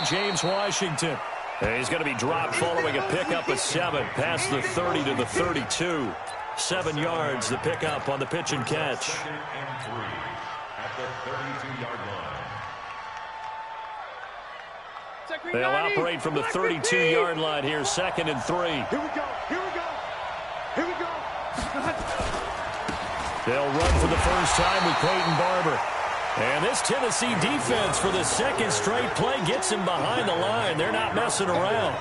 James Washington. And he's going to be dropped following a pickup of 7 past the 30 to the 32. 7 yards, the pickup on the pitch and catch. Second and 3 at the 32-yard line. They'll operate from the 32-yard line here, 2nd and 3. Here we go. Here we go. Here we go. They'll run for the first time with Peyton Barber. And this Tennessee defense for the second straight play gets him behind the line. They're not messing around.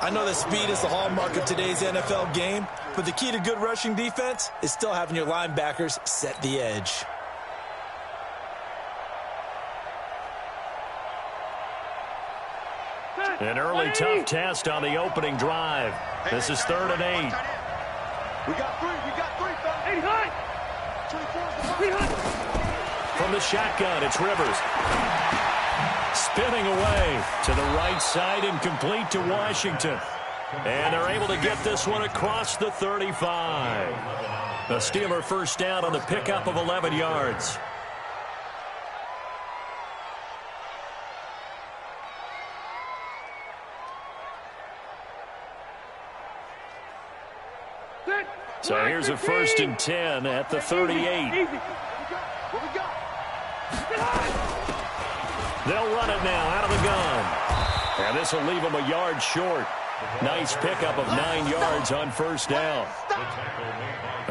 I know that speed is the hallmark of today's NFL game, but the key to good rushing defense is still having your linebackers set the edge. An early tough test on the opening drive. This is 3rd and 8. We got 3. We got 3, fellas. 3 From the shotgun, it's Rivers. Spinning away to the right side and complete to Washington. And they're able to get this one across the 35. The Steeler first down on the pickup of 11 yards. So here's a 1st and 10 at the 38. They'll run it now out of the gun. And this will leave them a yard short. Nice pickup of 9 yards on first down.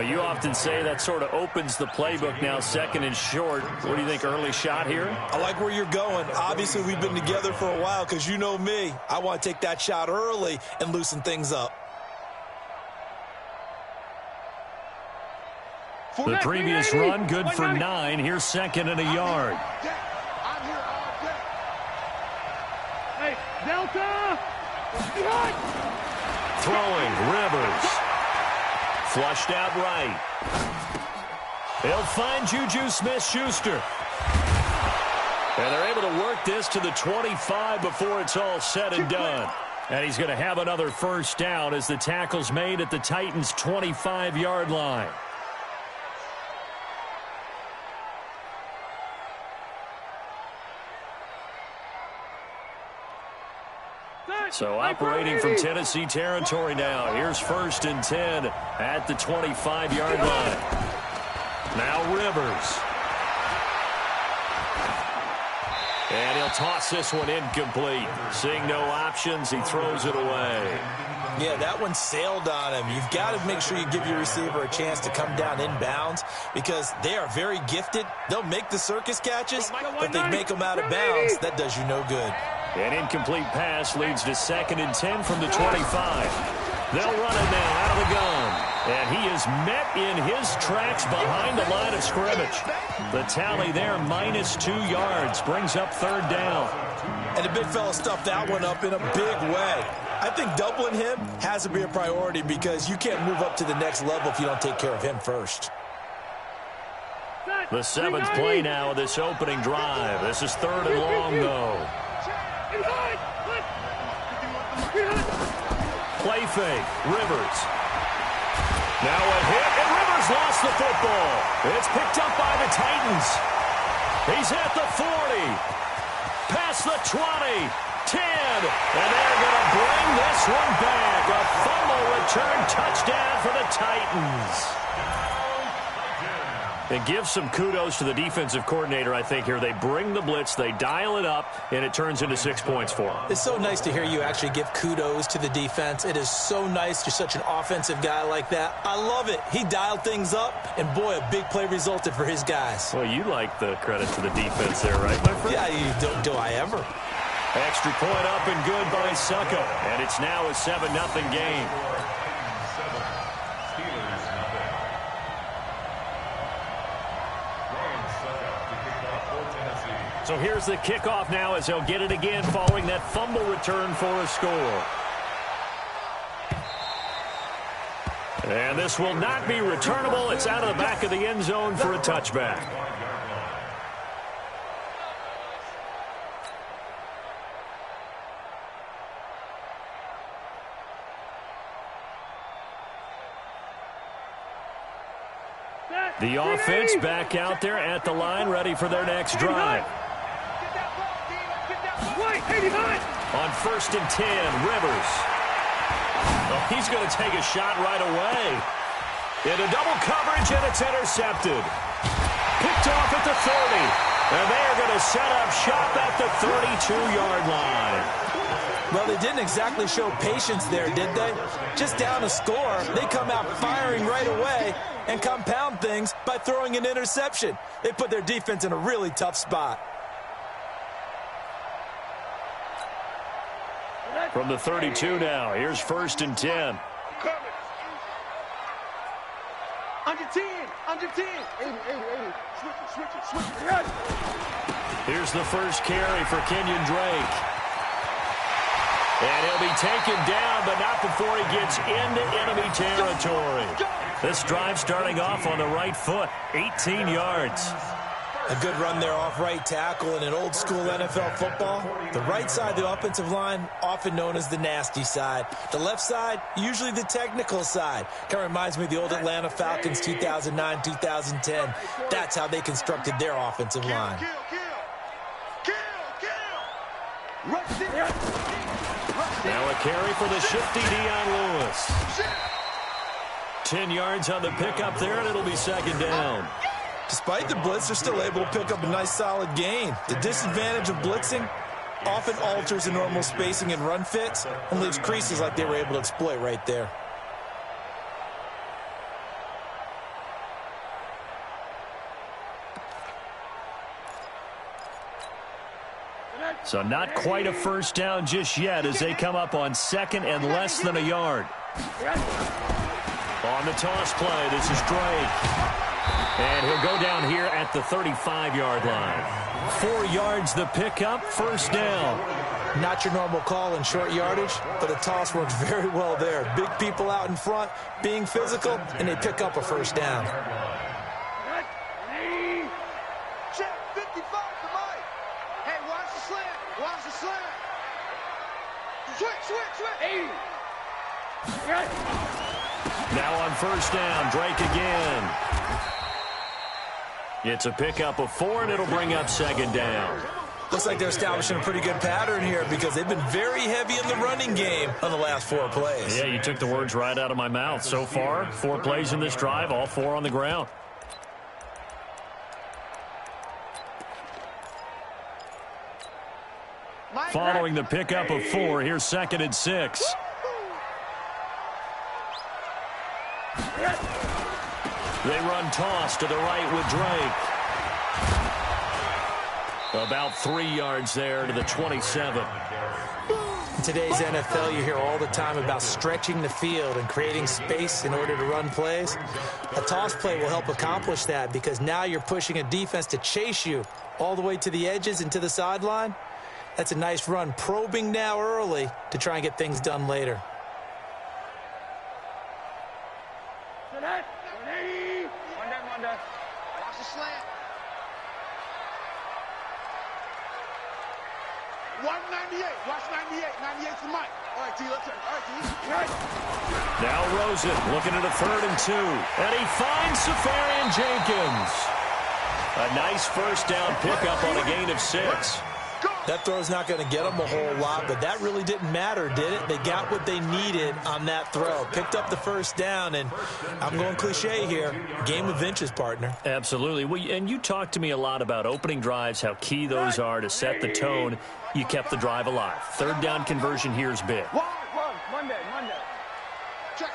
You often say that sort of opens the playbook now, 2nd and short. What do you think, early shot here? I like where you're going. Obviously, we've been together for a while because you know me. I want to take that shot early and loosen things up. The previous run, good for 9. Here's 2nd and a yard. I'm here all day. Hey, Delta! Throwing, Rivers. Flushed out right. They'll find Juju Smith-Schuster. And they're able to work this to the 25 before it's all said and done. And he's going to have another first down as the tackle's made at the Titans' 25-yard line. So operating from Tennessee territory now. Here's 1st and 10 at the 25-yard line. Now Rivers. And he'll toss this one incomplete. Seeing no options, he throws it away. Yeah, that one sailed on him. You've got to make sure you give your receiver a chance to come down inbounds because they are very gifted. They'll make the circus catches, but they make them out of bounds. That does you no good. An incomplete pass leads to 2nd and 10 from the 25. They'll run it now out of the gun. And he is met in his tracks behind the line of scrimmage. The tally there, -2 yards, brings up 3rd down. And the big fella stuffed that one up in a big way. I think doubling him has to be a priority because you can't move up to the next level if you don't take care of him first. The 7th play now of this opening drive. This is 3rd and long, though. Play fake, Rivers. Now a hit, and Rivers lost the football. It's picked up by the Titans. He's at the 40, past the 20, 10, and they're going to bring this one back. A fumble return touchdown for the Titans. And give some kudos to the defensive coordinator, I think, here. They bring the blitz, they dial it up, and it turns into 6 points for them. It's so nice to hear you actually give kudos to the defense. It is so nice. You're such an offensive guy like that. I love it. He dialed things up, and boy, a big play resulted for his guys. Well, you like the credit to the defense there, right, my friend? Yeah, do I ever. Extra point up and good by Succo. And it's now a 7-0 game. So here's the kickoff now as they'll get it again following that fumble return for a score. And this will not be returnable. It's out of the back of the end zone for a touchback. The offense back out there at the line, ready for their next drive. On 1st and 10, Rivers. Oh, he's going to take a shot right away. Into double coverage, and it's intercepted. Picked off at the 30. And they're going to set up shop at the 32-yard line. Well, they didn't exactly show patience there, did they? Just down a score, they come out firing right away and compound things by throwing an interception. They put their defense in a really tough spot. From the 32 now, here's 1st and 10. Under 10, under 10. 80. Switch it. Here's the first carry for Kenyon Drake. And he'll be taken down, but not before he gets into enemy territory. This drive starting off on the right foot, 18 yards. A good run there off right tackle in an old-school NFL football. The right side of the offensive line, often known as the nasty side. The left side, usually the technical side. Kind of reminds me of the old Atlanta Falcons 2009, 2010. That's how they constructed their offensive line. Now a carry for the shifty Dion Lewis. 10 yards on the pickup there, and it'll be 2nd down. Despite the blitz, they're still able to pick up a nice solid gain. The disadvantage of blitzing often alters the normal spacing and run fits and leaves creases like they were able to exploit right there. So not quite a 1st down just yet as they come up on 2nd and less than a yard. On the toss play, this is Drake. And he'll go down here at the 35-yard line. 4 yards the pickup, 1st down. Not your normal call in short yardage, but the toss works very well there. Big people out in front, being physical, and they pick up a 1st down. Check 55 for Mike. Hey, watch the slant. Watch the slant. Switch. 80. Now on 1st down, Drake again. It's a pickup of 4, and it'll bring up 2nd down. Looks like they're establishing a pretty good pattern here because they've been very heavy in the running game on the last 4 plays. Yeah, you took the words right out of my mouth. So far, 4 plays in this drive, all 4 on the ground. Following the pickup of 4, here's 2nd and 6. They run toss to the right with Drake. About 3 yards there to the 27. In today's NFL, you hear all the time about stretching the field and creating space in order to run plays. A toss play will help accomplish that because now you're pushing a defense to chase you all the way to the edges and to the sideline. That's a nice run, probing now early to try and get things done later. Watch the slant. 198. Watch 98. 98 for Mike. All right, T. Let's turn. All right, T. Now Rosen looking at a 3rd and 2. And he finds Safarian Jenkins. A nice 1st down pickup on a gain of 6. That throw's not going to get them a whole lot, but that really didn't matter, did it? They got what they needed on that throw. Picked up the 1st down, and I'm going cliche here. Game of inches, partner. Absolutely. Well, and you talked to me a lot about opening drives, how key those are to set the tone. You kept the drive alive. 3rd down conversion here is big. Monday. Check.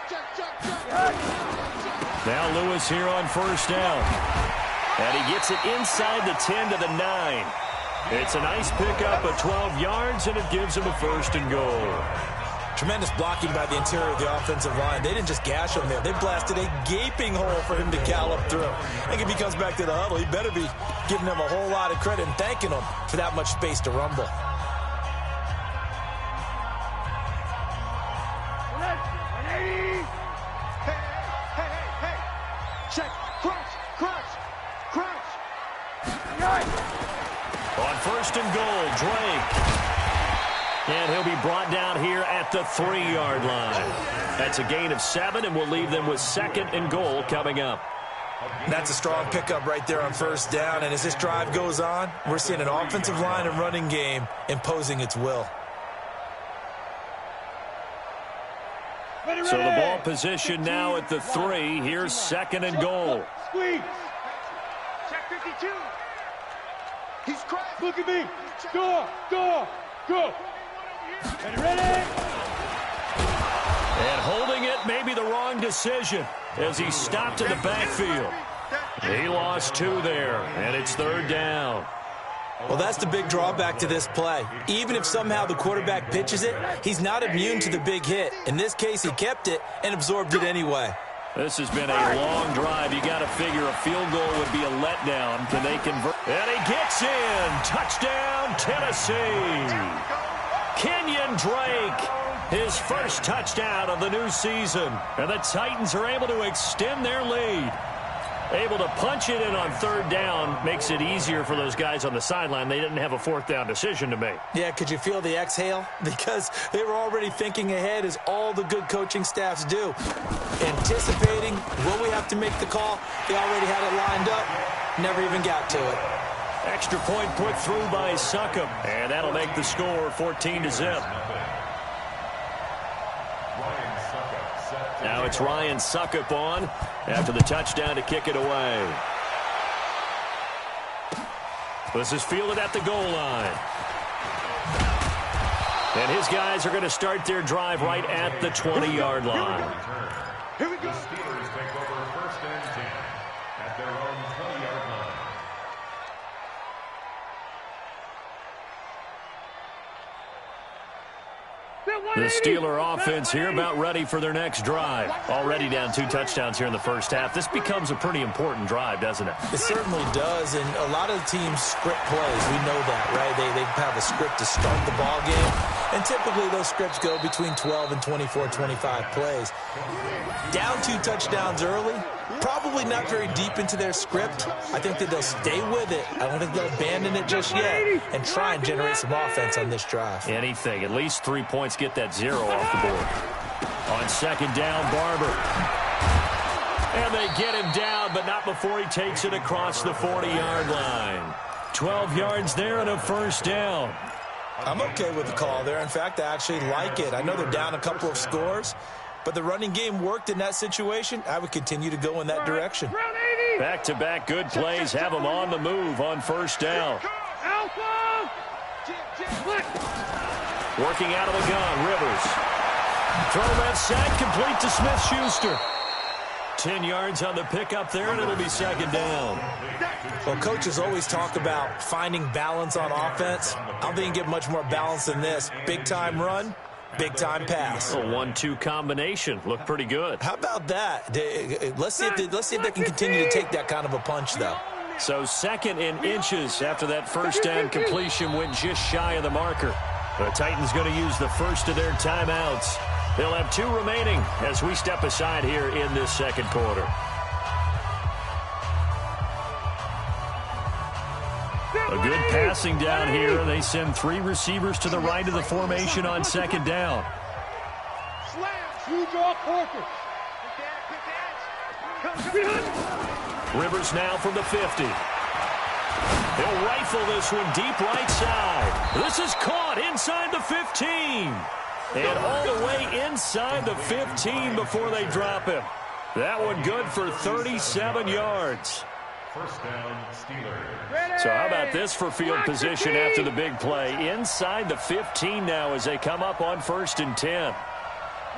Now Lewis here on 1st down. And he gets it inside the 10 to the 9. It's a nice pickup of 12 yards, and it gives him a 1st and goal. Tremendous blocking by the interior of the offensive line. They didn't just gash him there. They blasted a gaping hole for him to gallop through. I think if he comes back to the huddle, he better be giving them a whole lot of credit and thanking them for that much space to rumble. Hey. Check. Crunch. On 1st and goal, Drake. And he'll be brought down here at the 3-yard line. That's a gain of 7, and we'll leave them with 2nd and goal coming up. That's a strong pickup right there on first down, and as this drive goes on, we're seeing an offensive line and running game imposing its will. So the ball position now at the 3. Here's 2nd and goal. Squeeze. Check 52. He's cracked. Look at me. Go. Go. Ready? And holding it may be the wrong decision as he stopped in the backfield. He lost 2 there, and it's 3rd down. Well, that's the big drawback to this play. Even if somehow the quarterback pitches it, he's not immune to the big hit. In this case, he kept it and absorbed it anyway. This has been a long drive. You got to figure a field goal would be a letdown. Can they convert? And he gets in. Touchdown, Tennessee. Kenyon Drake, his first touchdown of the new season. And the Titans are able to extend their lead. Able to punch it in on 3rd down makes it easier for those guys on the sideline. They didn't have a 4th down decision to make. Yeah, could you feel the exhale? Because they were already thinking ahead, as all the good coaching staffs do. Anticipating, will we have to make the call? They already had it lined up. Never even got to it. Extra point put through by Succop. And that'll make the score 14-0. Now it's Ryan Succop on after the touchdown to kick it away. This is fielded at the goal line. And his guys are going to start their drive right at the 20-yard line. Here we go. Steelers take over 1st and 10 at their own 20-yard line. The Steeler offense here about ready for their next drive. Already down 2 touchdowns here in the first half. This becomes a pretty important drive, doesn't it? It certainly does, and a lot of the teams script plays. We know that, right? They have a script to start the ball game, and typically those scripts go between 12 and 24, 25 plays. Down 2 touchdowns early, probably not very deep into their script. I think that they'll stay with it. I don't think they'll abandon it just yet and try and generate some offense on this drive. Anything. At least 3 points, get that 0 off the board. On 2nd down, Barber. And they get him down, but not before he takes it across the 40-yard line. 12 yards there and a 1st down. I'm okay with the call there. In fact, I actually like it. I know they're down a couple of scores, but the running game worked in that situation. I would continue to go in that direction. Back-to-back good plays have them on the move on 1st down. Alpha! Working out of the gun, Rivers. Throw left side, complete to Smith-Schuster. 10 yards on the pickup there, and it'll be 2nd down. Well, coaches always talk about finding balance on offense. I don't think you can get much more balance than this. Big-time run, big-time pass. A 1-2 combination. Looked pretty good. How about that? Let's see if they can continue to take that kind of a punch, though. So 2nd in inches after that 1st down completion went just shy of the marker. The Titans going to use the first of their timeouts. They'll have 2 remaining as we step aside here in this 2nd quarter. A good passing down here. They send 3 receivers to the right of the formation on 2nd down. Rivers now from the 50. He'll rifle this one deep right side. This is caught inside the 15. And all the way inside the 15 before they drop him. That one good for 37 yards. 1st down, Steelers. So how about this for field position after the big play? Inside the 15 now as they come up on 1st and 10.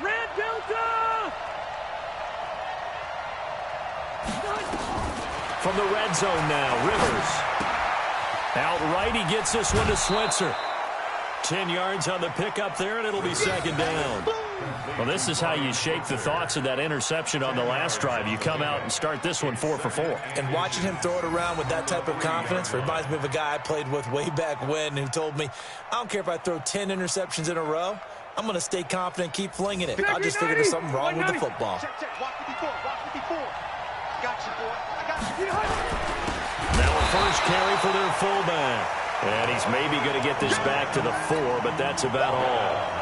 Red Delta! From the red zone now, Rivers. Outright, he gets this one to Switzer. 10 yards on the pickup there, and it'll be 2nd down. Well, this is how you shake the thoughts of that interception on the last drive. You come out and start this one 4 for 4. And watching him throw it around with that type of confidence reminds me of a guy I played with way back when who told me, I don't care if I throw 10 interceptions in a row, I'm going to stay confident, keep flinging it. I just figured there's something wrong with the football. Check. Watch 54. Got you, boy. I got you. Now a first carry for their fullback. And he's maybe going to get this back to the 4, but that's about all.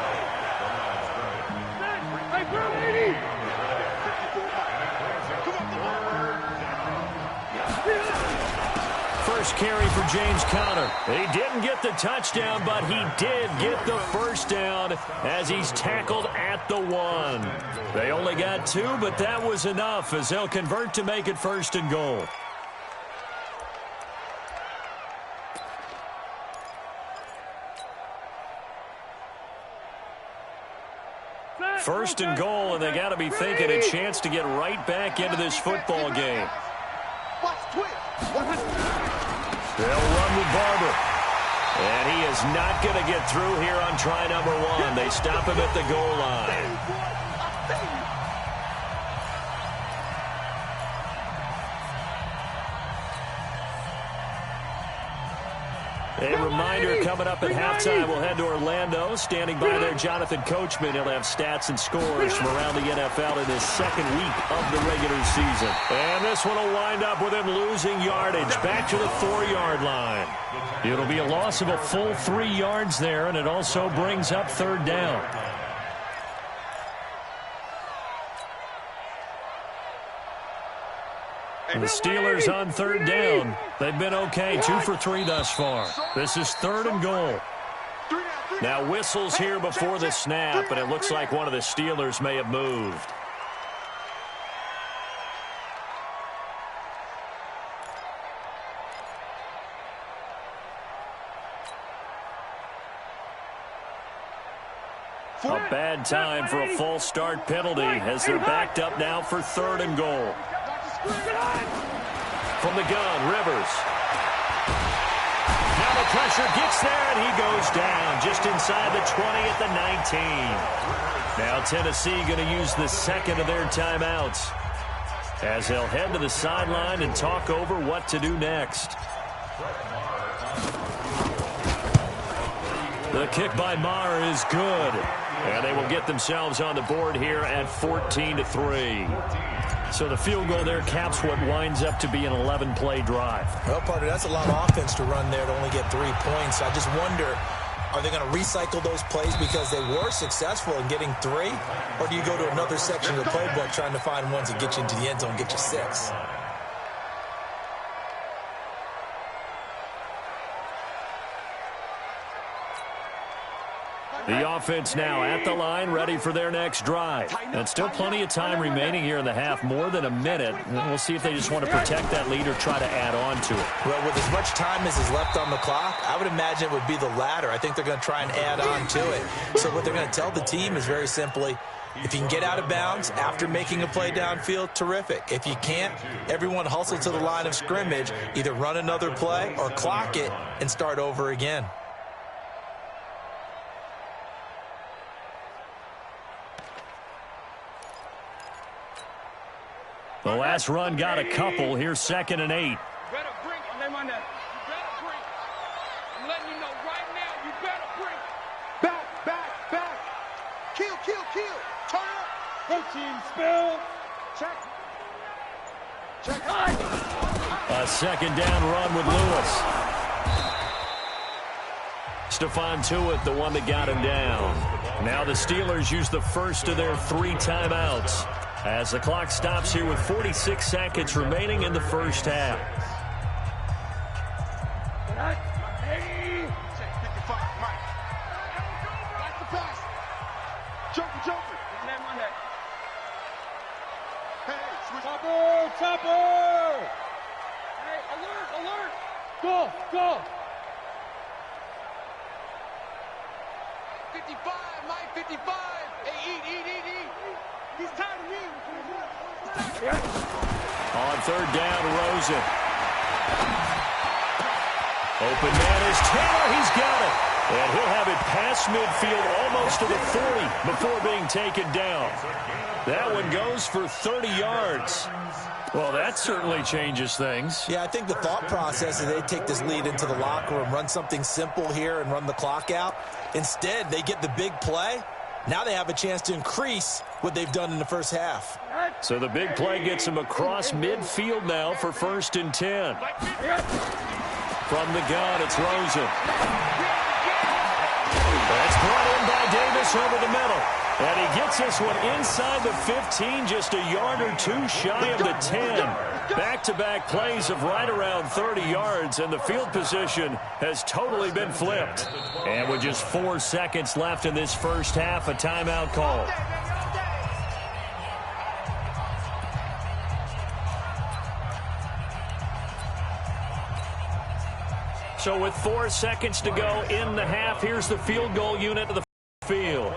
first carry for James Conner. He didn't get the touchdown, but he did get the first down as he's tackled at the 1. They only got 2, but that was enough as they'll convert to make it 1st and goal. First and goal, and they got to be thinking a chance to get right back into this football game. They'll run with Barber. And he is not going to get through here on try number 1. They stop him at the goal line. A reminder, coming up at halftime, we'll head to Orlando. Standing by there, Jonathan Coachman. He'll have stats and scores from around the NFL in his 2nd week of the regular season. And this one will wind up with him losing yardage back to the 4-yard line. It'll be a loss of a full 3 yards there, and it also brings up 3rd down. The Steelers on 3rd down. They've been okay, 2 for 3 thus far. This is 3rd and goal. Now whistles here before the snap, and it looks like one of the Steelers may have moved. A bad time for a false start penalty as they're backed up now for 3rd and goal. From the gun, Rivers. Now the pressure gets there, and he goes down just inside the 20 at the 19. Now Tennessee going to use the 2nd of their timeouts as they'll head to the sideline and talk over what to do next. The kick by Maher is good, and they will get themselves on the board here at 14-3. So the field goal there caps what winds up to be an 11-play drive. Well, partner, that's a lot of offense to run there to only get 3 points. I just wonder, are they going to recycle those plays because they were successful in getting 3? Or do you go to another section of the playbook trying to find ones that get you into the end zone and get you 6? The offense now at the line, ready for their next drive. And still plenty of time remaining here in the half, more than a minute. We'll see if they just want to protect that lead or try to add on to it. Well, with as much time as is left on the clock, I would imagine it would be the latter. I think they're going to try and add on to it. So what they're going to tell the team is very simply, if you can get out of bounds after making a play downfield, terrific. If you can't, everyone hustle to the line of scrimmage, either run another play or clock it and start over again. The last run got a couple. Here's 2nd and 8. Better bring it. You better bring it. I'm letting you know right now, you better bring it. Back. Kill. Turn up. Protein spill. Check. A 2nd down run with Lewis. Stephon Tuitt, the one that got him down. Now the Steelers use the first of their 3 timeouts as the clock stops here with 46 seconds remaining in the first half. Jumper. Topper. Hey, alert. Go. 55, Mike, 55. Hey, eat. He's tired of me. On 3rd down, Rosen. Open man is Taylor. He's got it. And he'll have it past midfield almost to the 40 before being taken down. That one goes for 30 yards. Well, that certainly changes things. Yeah, I think the thought process is they take this lead into the locker room, run something simple here and run the clock out. Instead, they get the big play. Now they have a chance to increase what they've done in the first half. So the big play gets them across midfield now for 1st and 10. From the gun, it's Rosen. That's brought in by Davis over the middle. And he gets this one inside the 15, just a yard or two shy of the 10. Back-to-back plays of right around 30 yards, and the field position has totally been flipped. And with just 4 seconds left in this first half, a timeout call. So with 4 seconds to go in the half, here's the field goal unit of the field.